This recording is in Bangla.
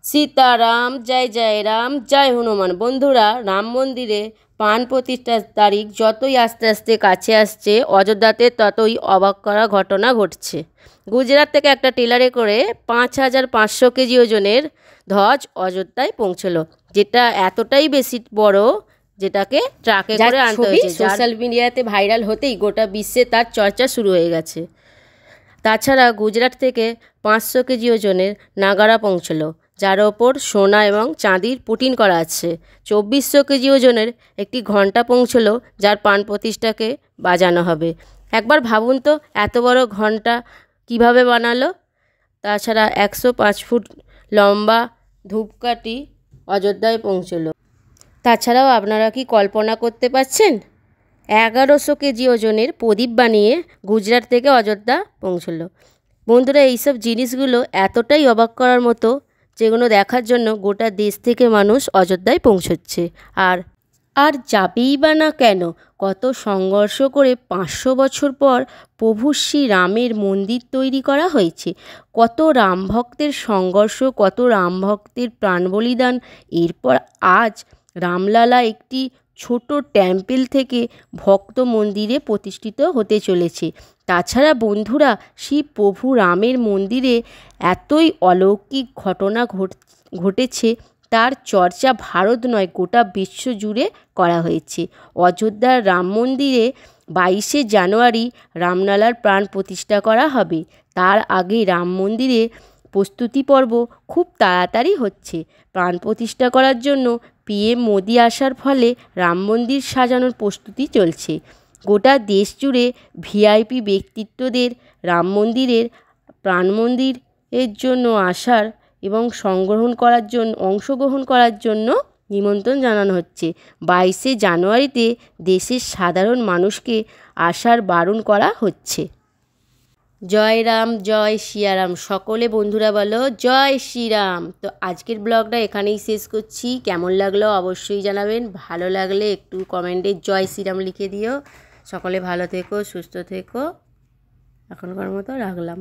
সীতারাম, জয় জয় রাম, জয় হনুমান। বন্ধুরা, রাম মন্দিরে প্রাণ প্রতিষ্ঠার তারিখ যতই আস্তে আস্তে কাছে আসছে, অযোধ্যাতে ততই অবাক করা ঘটনা ঘটছে। গুজরাট থেকে একটা ট্রেলারে করে 5,500 কেজি ওজনের ধ্বজ অযোধ্যায় পৌঁছলো, যেটা এতটাই বেশি বড় যেটাকে ট্রাকে করে আনতে হয়েছে। সোশ্যাল মিডিয়াতে ভাইরাল হতেই গোটা বিশ্বে তার চর্চা শুরু হয়ে গেছে। তাছাড়া গুজরাট থেকে 500 কেজি ওজনের নাগারা পৌঁছলো, যার ওপর সোনা এবং চাঁদির পুটিন করা আছে। 2400 কেজি ওজনের একটি ঘণ্টা পৌঁছলো, যার প্রাণ প্রতিষ্ঠাকে বাজানো হবে। একবার ভাবুন তো, এত বড় ঘণ্টা কিভাবে বানালো। তাছাড়া 105 ফুট লম্বা ধূপকাঠি অযোধ্যায় পৌঁছলো। তাছাড়াও আপনারা কি কল্পনা করতে পারছেন, 1100 কেজি ওজনের প্রদীপ বানিয়ে গুজরাট থেকে অযোধ্যা পৌঁছলো। বন্ধুরা, এইসব জিনিসগুলো এতটাই অবাক করার মতো, যেগুলো দেখার জন্য গোটা দেশ থেকে মানুষ অযোধ্যায় পৌঁছচ্ছে। আর যাবেই বা না কেন, কত সংঘর্ষ করে 500 বছর পর প্রভু শ্রী রামের মন্দির তৈরি করা হয়েছে। কত রাম ভক্তের সংঘর্ষ, কত রাম ভক্তের প্রাণ বলিদান। এরপর আজ রামলালা একটি ছোট টেম্পল থেকে ভক্ত মন্দিরে প্রতিষ্ঠিত হতে চলেছে। তাছাড়া বন্ধুরা, শ্রী প্রভু রামের মন্দিরে এতই অলৌকিক ঘটনা ঘটেছে, তার চর্চা ভারত নয় গোটা বিশ্ব জুড়ে করা হয়েছে। অযোধ্যার রাম মন্দিরে 22শে জানুয়ারি রামলালার প্রাণ প্রতিষ্ঠা করা হবে। তার আগে রাম মন্দিরে প্রস্তুতি পর্ব খুব তাড়াতাড়ি হচ্ছে। প্রাণ প্রতিষ্ঠা করার জন্য PM মোদি আসার ফলে রাম মন্দির সাজানোর প্রস্তুতি চলছে। গোটা দেশ জুড়ে VIP ব্যক্তিত্বদের রাম মন্দিরের প্রাণ মন্দিরের জন্য আসার এবং অংশগ্রহণ করার জন্য নিমন্ত্রণ জানানো হচ্ছে। 22শে জানুয়ারিতে দেশের সাধারণ মানুষকে আসার বারণ করা হচ্ছে। জয় রাম, জয় শ্রীরাম। সকলে বন্ধুরা বলো জয় শ্রীরাম। তো আজকের ব্লগটা এখানেই শেষ করছি। কেমন লাগলো অবশ্যই জানাবেন। ভালো লাগলে একটু কমেন্টে জয় শ্রীরাম লিখে দিও। সকলে ভালো থেকো, সুস্থ থেকো। এখনকার মতো রাখলাম।